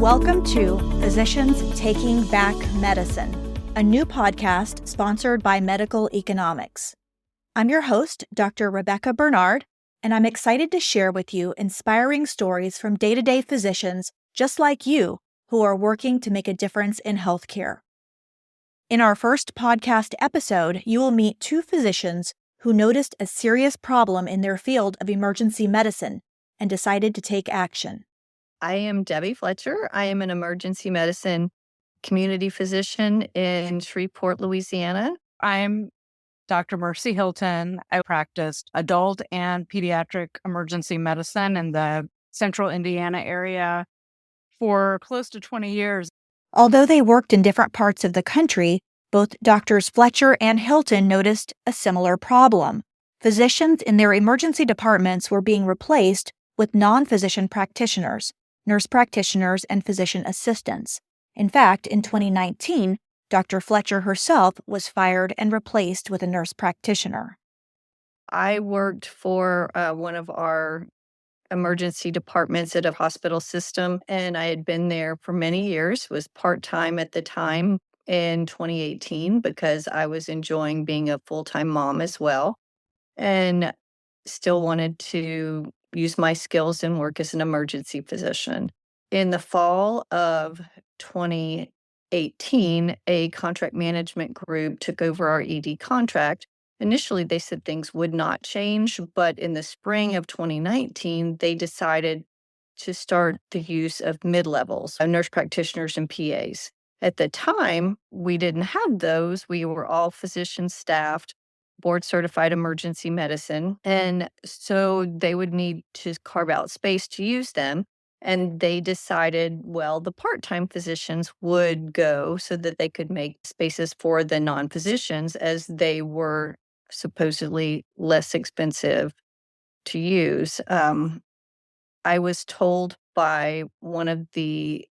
Welcome to Physicians Taking Back Medicine, a new podcast sponsored by Medical Economics. I'm your host, Dr. Rebekah Bernard, and I'm excited to share with you inspiring stories from day-to-day physicians just like you who are working to make a difference in healthcare. In our first podcast episode, you will meet two physicians who noticed a serious problem in their field of emergency medicine and decided to take action. I am Debbie Fletcher. I am an emergency medicine community physician in Shreveport, Louisiana. I'm Dr. Mercy Hylton. I practiced adult and pediatric emergency medicine in the central Indiana area for close to 20 years. Although they worked in different parts of the country, both Drs. Fletcher and Hylton noticed a similar problem. Physicians in their emergency departments were being replaced with non-physician practitioners, nurse practitioners, and physician assistants. In fact, in 2019, Dr. Fletcher herself was fired and replaced with a nurse practitioner. I worked for one of our emergency departments at a hospital system, and I had been there for many years, was part-time at the time in 2018 because I was enjoying being a full-time mom as well, and still wanted to use my skills and work as an emergency physician. In the fall of 2018, a contract management group took over our ED contract. Initially, they said things would not change, but in the spring of 2019, they decided to start the use of mid-levels, nurse practitioners and PAs. At the time, we didn't have those. We were all physician staffed, board-certified emergency medicine, and so they would need to carve out space to use them. And they decided, well, the part-time physicians would go so that they could make spaces for the non-physicians as they were supposedly less expensive to use. I was told by one of the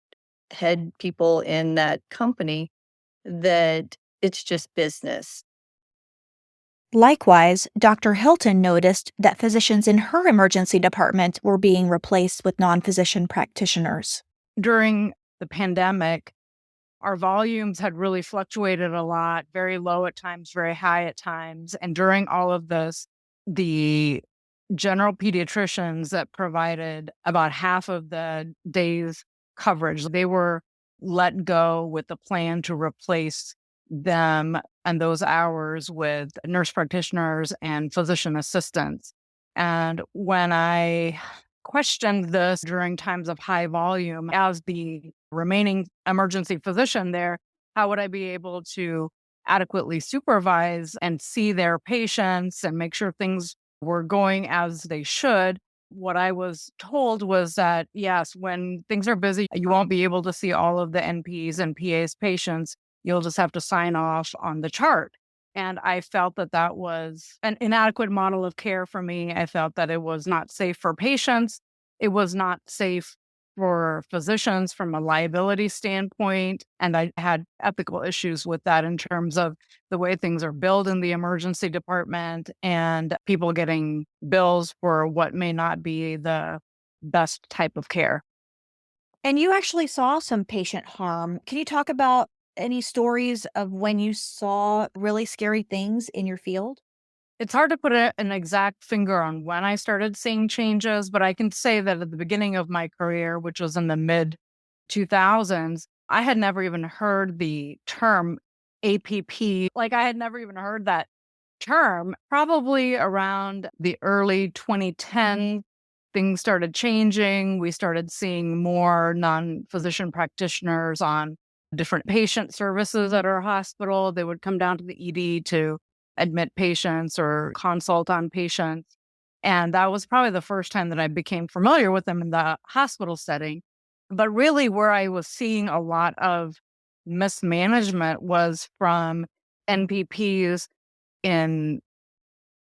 head people in that company that it's just business. Likewise, Dr. Hylton noticed that physicians in her emergency department were being replaced with non-physician practitioners. During the pandemic, our volumes had really fluctuated a lot, very low at times, very high at times. And during all of this, the general pediatricians that provided about half of the day's coverage, they were let go with the plan to replace them and those hours with nurse practitioners and physician assistants. And when I questioned this during times of high volume as the remaining emergency physician there, how would I be able to adequately supervise and see their patients and make sure things were going as they should? What I was told was that, yes, when things are busy, you won't be able to see all of the NPs and PAs patients. You'll just have to sign off on the chart. And I felt that that was an inadequate model of care for me. I felt that it was not safe for patients. It was not safe for physicians from a liability standpoint. And I had ethical issues with that in terms of the way things are billed in the emergency department and people getting bills for what may not be the best type of care. And you actually saw some patient harm. Can you talk about any stories of when you saw really scary things in your field? It's hard to put an exact finger on when I started seeing changes, but I can say that at the beginning of my career, which was in the mid 2000s, I had never even heard the term APP. Like I had never even heard that term. Probably around the early 2010s, things started changing. We started seeing more non-physician practitioners on different patient services at our hospital. They would come down to the ED to admit patients or consult on patients. And that was probably the first time that I became familiar with them in the hospital setting. But really where I was seeing a lot of mismanagement was from NPPs in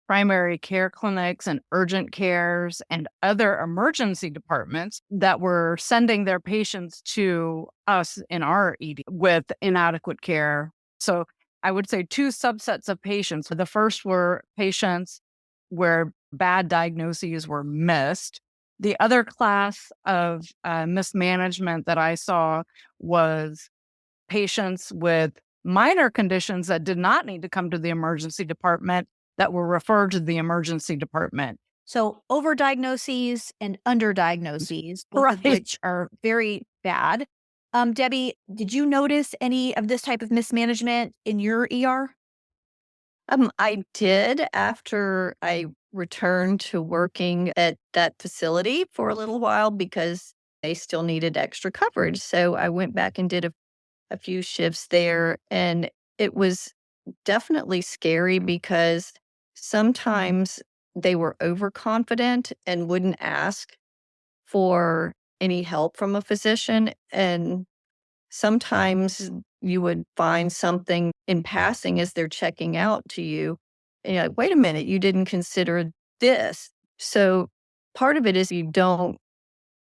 primary care clinics and urgent cares and other emergency departments that were sending their patients to us in our ED with inadequate care. So I would say two subsets of patients. The first were patients where bad diagnoses were missed. The other class of mismanagement that I saw was patients with minor conditions that did not need to come to the emergency department that were referred to the emergency department. So overdiagnoses and underdiagnoses, both of Right. which are very bad. Debbie, did you notice any of this type of mismanagement in your ER? I did after I returned to working at that facility for a little while because they still needed extra coverage. So I went back and did a few shifts there, and it was definitely scary because sometimes they were overconfident and wouldn't ask for any help from a physician. And sometimes you would find something in passing as they're checking out to you. And you're like, wait a minute, you didn't consider this. So part of it is you don't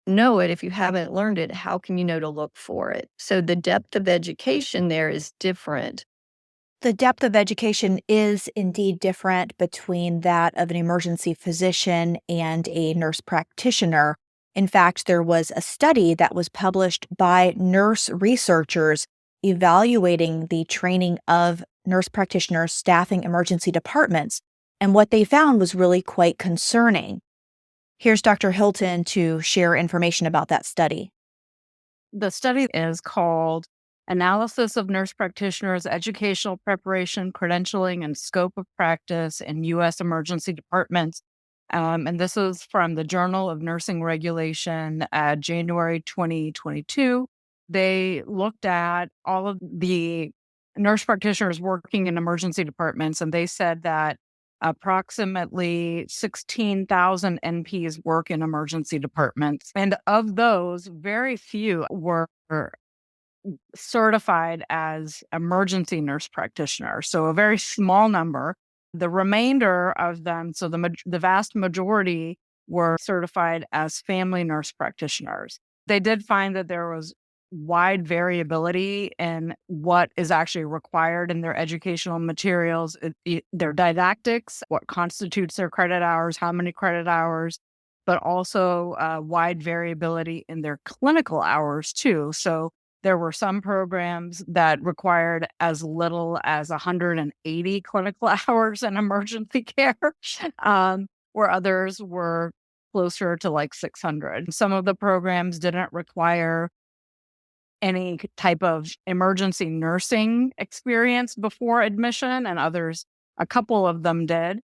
know it. If you haven't learned it, how can you know to look for it? So the depth of education there is different. The depth of education is indeed different between that of an emergency physician and a nurse practitioner. In fact, there was a study that was published by nurse researchers evaluating the training of nurse practitioners staffing emergency departments. And what they found was really quite concerning. Here's Dr. Hylton to share information about that study. The study is called Analysis of Nurse Practitioners' Educational Preparation, Credentialing, and Scope of Practice in U.S. Emergency Departments. And this is from the Journal of Nursing Regulation, January 2022. They looked at all of the nurse practitioners working in emergency departments, and they said that approximately 16,000 NPs work in emergency departments. And of those, very few were certified as emergency nurse practitioners. So a very small number. The remainder of them, so the vast majority, were certified as family nurse practitioners. They did find that there was wide variability in what is actually required in their educational materials, their didactics, what constitutes their credit hours, how many credit hours, but also wide variability in their clinical hours too. So there were some programs that required as little as 180 clinical hours in emergency care, where others were closer to like 600. Some of the programs didn't require any type of emergency nursing experience before admission, and others, a couple of them did.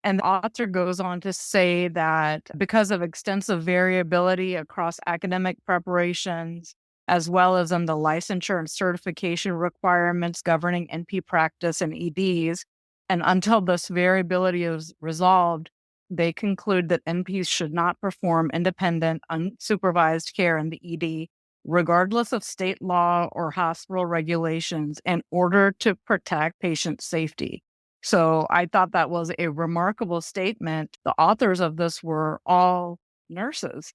And the author goes on to say that because of extensive variability across academic preparations, as well as in the licensure and certification requirements governing NP practice and EDs, and until this variability is resolved, they conclude that NPs should not perform independent, unsupervised care in the ED, regardless of state law or hospital regulations, in order to protect patient safety. So I thought that was a remarkable statement. The authors of this were all nurses.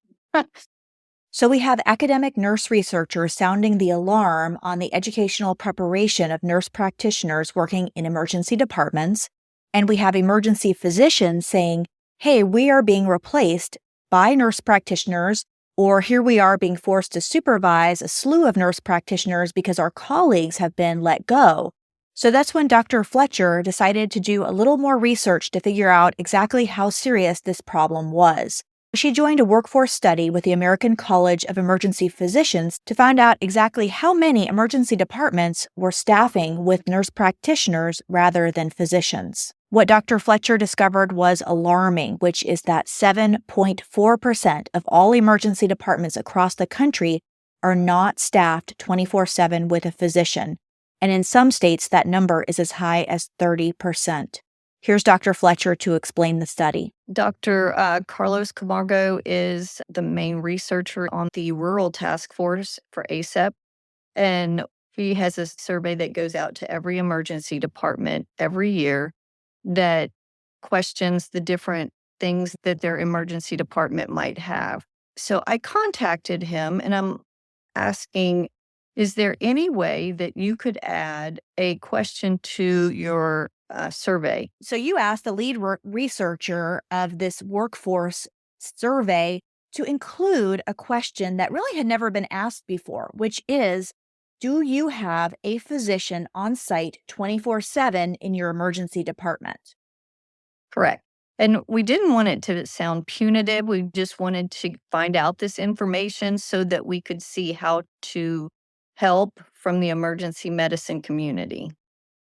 So we have academic nurse researchers sounding the alarm on the educational preparation of nurse practitioners working in emergency departments. And we have emergency physicians saying, hey, we are being replaced by nurse practitioners, or here we are being forced to supervise a slew of nurse practitioners because our colleagues have been let go. So that's when Dr. Fletcher decided to do a little more research to figure out exactly how serious this problem was. She joined a workforce study with the American College of Emergency Physicians to find out exactly how many emergency departments were staffing with nurse practitioners rather than physicians. What Dr. Fletcher discovered was alarming, which is that 7.4% of all emergency departments across the country are not staffed 24/7 with a physician. And in some states, that number is as high as 30%. Here's Dr. Fletcher to explain the study. Dr. Carlos Camargo is the main researcher on the Rural Task Force for ACEP, and he has a survey that goes out to every emergency department every year that questions the different things that their emergency department might have. So I contacted him and I'm asking, is there any way that you could add a question to your survey? So you asked the lead researcher of this workforce survey to include a question that really had never been asked before, which is, do you have a physician on site 24/7 in your emergency department? Correct. And we didn't want it to sound punitive. We just wanted to find out this information so that we could see how to help from the emergency medicine community.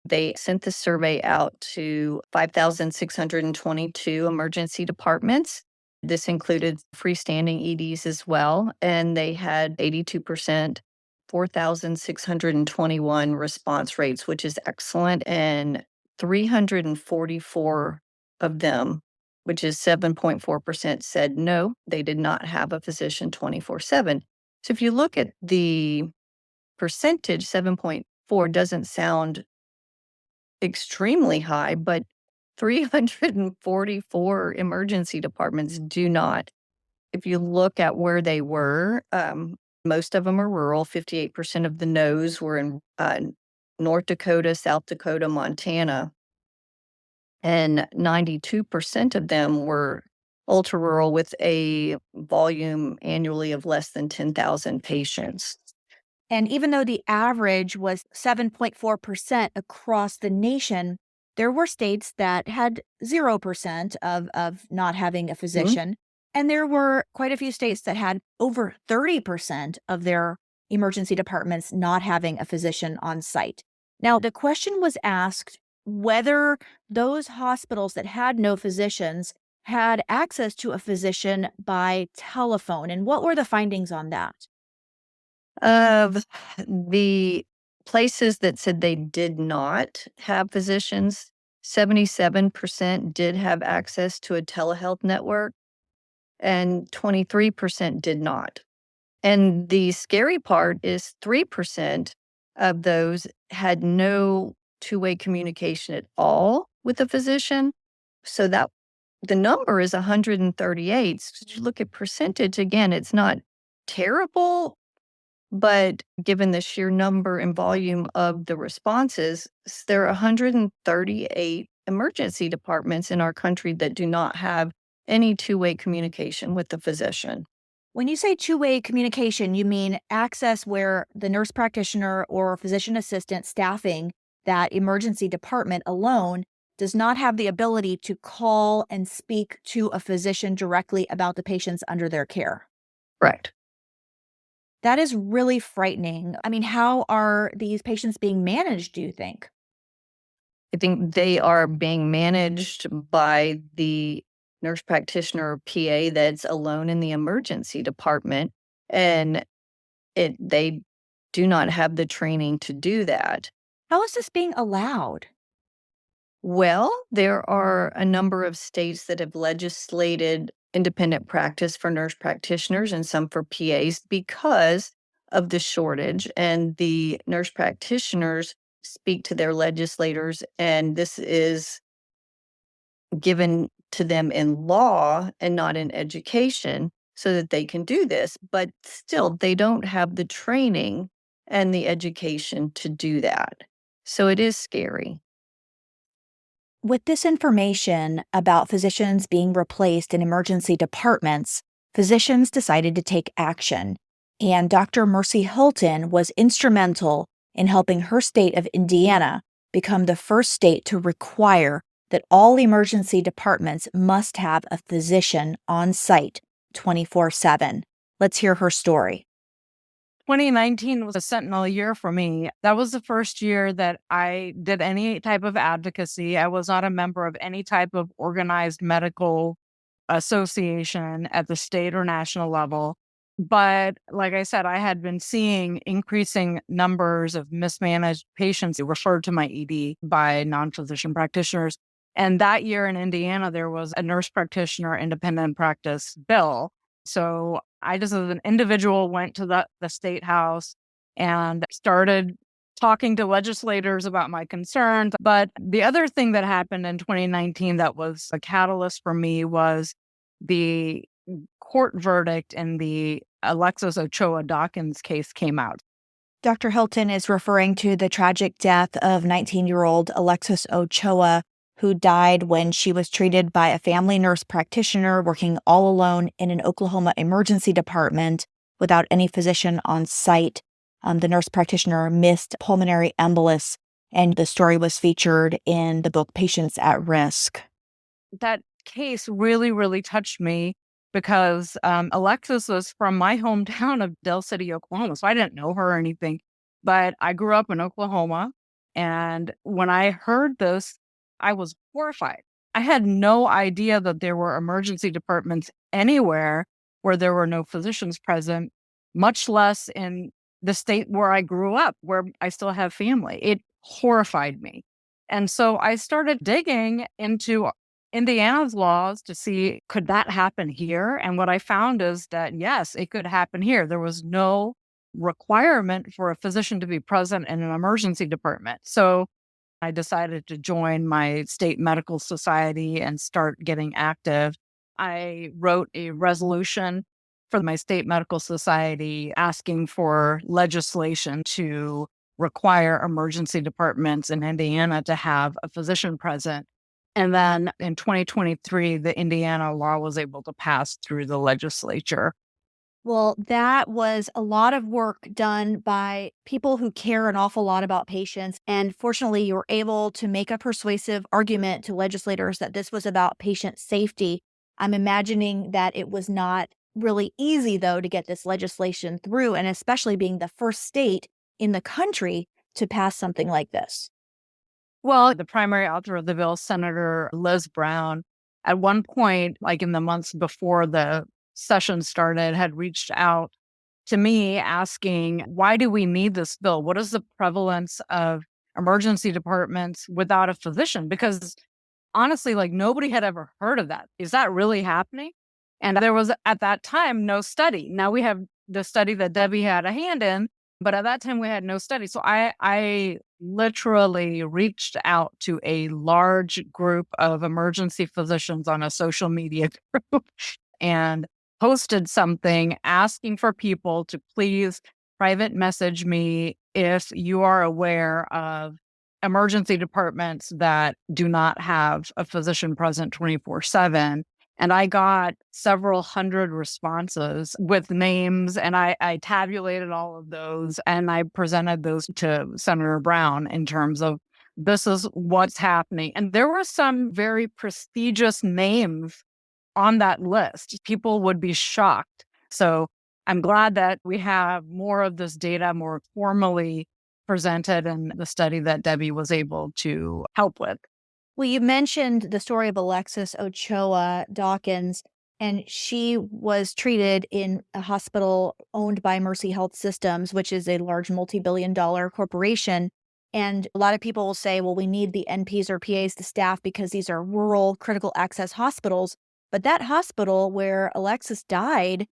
They sent the survey out to 5,622 emergency departments. This included freestanding EDs as well, and they had 82%, 4,621 response rates, which is excellent, and 344 of them, which is 7.4%, said no, they did not have a physician 24/7. So if you look at the percentage, 7.4 doesn't sound extremely high, but 344 emergency departments do not. If you look at where they were, most of them are rural. 58% of the no's were in North Dakota, South Dakota, Montana, and 92% of them were ultra rural with a volume annually of less than 10,000 patients. And even though the average was 7.4% across the nation, there were states that had 0% of not having a physician. And there were quite a few states that had over 30% of their emergency departments not having a physician on site. Now, the question was asked whether those hospitals that had no physicians had access to a physician by telephone. And what were the findings on that? Of the places that said they did not have physicians, 77% did have access to a telehealth network, and 23% did not. And the scary part is 3% of those had no two-way communication at all with a physician. So that the number is 138. So you look at percentage, again, it's not terrible, but given the sheer number and volume of the responses, there are 138 emergency departments in our country that do not have any two-way communication with the physician. When you say two-way communication, you mean access where the nurse practitioner or physician assistant staffing that emergency department alone does not have the ability to call and speak to a physician directly about the patients under their care. Right. That is really frightening. I mean, how are these patients being managed, do you think? I think they are being managed by the nurse practitioner or PA that's alone in the emergency department, and they do not have the training to do that. How is this being allowed? Well, there are a number of states that have legislated independent practice for nurse practitioners and some for PAs because of the shortage. And the nurse practitioners speak to their legislators, and this is given to them in law and not in education so that they can do this. But still, they don't have the training and the education to do that. So it is scary. With this information about physicians being replaced in emergency departments, physicians decided to take action. And Dr. Mercy Hylton was instrumental in helping her state of Indiana become the first state to require that all emergency departments must have a physician on site 24/7. Let's hear her story. 2019 was a sentinel year for me. That was the first year that I did any type of advocacy. I was not a member of any type of organized medical association at the state or national level. But like I said, I had been seeing increasing numbers of mismanaged patients referred to my ED by non-physician practitioners. And that year in Indiana, there was a nurse practitioner independent practice bill. So I just, as an individual, went to the state house and started talking to legislators about my concerns. But the other thing that happened in 2019 that was a catalyst for me was the court verdict in the Alexis Ochoa Dawkins case came out. Dr. Hylton is referring to the tragic death of 19-year-old Alexis Ochoa, who died when she was treated by a family nurse practitioner working all alone in an Oklahoma emergency department without any physician on site. The nurse practitioner missed pulmonary embolus, and the story was featured in the book Patients at Risk. That case really, really touched me because Alexis was from my hometown of Del City, Oklahoma. So I didn't know her or anything, but I grew up in Oklahoma. And when I heard this, I was horrified. I had no idea that there were emergency departments anywhere where there were no physicians present, much less in the state where I grew up, where I still have family. It horrified me. And so I started digging into Indiana's laws to see, could that happen here? And what I found is that, yes, it could happen here. There was no requirement for a physician to be present in an emergency department. So I decided to join my state medical society and start getting active. I wrote a resolution for my state medical society asking for legislation to require emergency departments in Indiana to have a physician present. And then in 2023, the Indiana law was able to pass through the legislature. Well, that was a lot of work done by people who care an awful lot about patients. And fortunately, you were able to make a persuasive argument to legislators that this was about patient safety. I'm imagining that it was not really easy, though, to get this legislation through, and especially being the first state in the country to pass something like this. Well, the primary author of the bill, Senator Liz Brown, at one point, like in the months before the session started, had reached out to me asking, why do we need this bill? What is the prevalence of emergency departments without a physician? Because honestly, like nobody had ever heard of that. Is that really happening? And there was at that time no study. Now we have the study that Debbie had a hand in, but at that time we had no study. So I literally reached out to a large group of emergency physicians on a social media group and posted something asking for people to please private message me if you are aware of emergency departments that do not have a physician present 24/7. And I got several hundred responses with names, and I tabulated all of those and I presented those to Senator Brown in terms of this is what's happening. And there were some very prestigious names on that list. People would be shocked. So I'm glad that we have more of this data more formally presented in the study that Debbie was able to help with. Well, you mentioned the story of Alexis Ochoa Dawkins, and she was treated in a hospital owned by Mercy Health Systems, which is a large multi-billion-dollar corporation. And a lot of people will say, well, we need the NPs or PAs to staff because these are rural critical access hospitals. But that hospital where Alexis died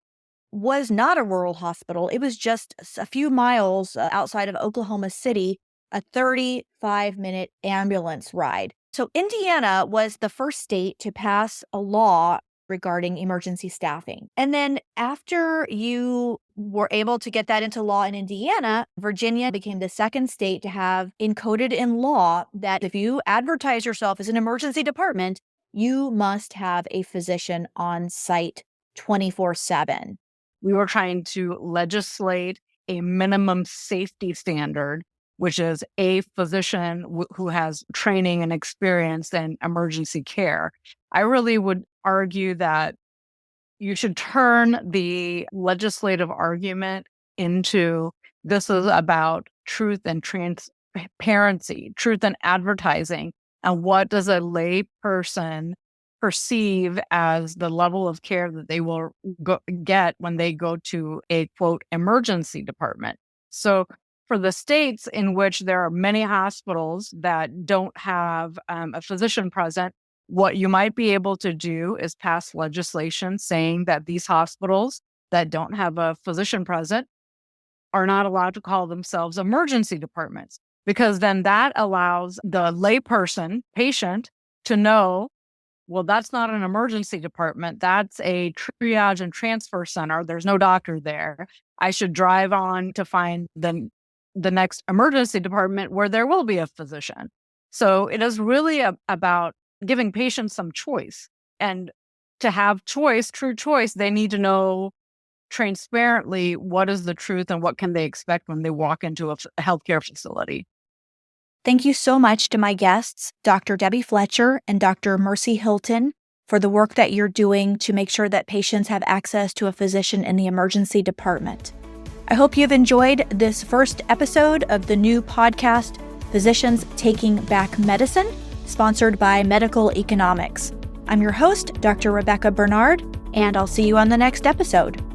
was not a rural hospital. It was just a few miles outside of Oklahoma City, a 35-minute ambulance ride. So Indiana was the first state to pass a law regarding emergency staffing. And then after you were able to get that into law in Indiana, Virginia became the second state to have encoded in law that if you advertise yourself as an emergency department, you must have a physician on site 24/7. We were trying to legislate a minimum safety standard, which is a physician who has training and experience in emergency care. I really would argue that you should turn the legislative argument into this is about truth and transparency, truth and advertising, and what does a lay person perceive as the level of care that they will get when they go to a quote emergency department. So for the states in which there are many hospitals that don't have a physician present, what you might be able to do is pass legislation saying that these hospitals that don't have a physician present are not allowed to call themselves emergency departments, because then that allows the layperson, patient, to know, well, that's not an emergency department. That's a triage and transfer center. There's no doctor there. I should drive on to find the next emergency department where there will be a physician. So it is really about giving patients some choice. And to have choice, true choice, they need to know transparently what is the truth and what can they expect when they walk into a healthcare facility. Thank you so much to my guests, Dr. Debbie Fletcher and Dr. Mercy Hylton, for the work that you're doing to make sure that patients have access to a physician in the emergency department. I hope you've enjoyed this first episode of the new podcast, Physicians Taking Back Medicine, sponsored by Medical Economics. I'm your host, Dr. Rebekah Bernard, and I'll see you on the next episode.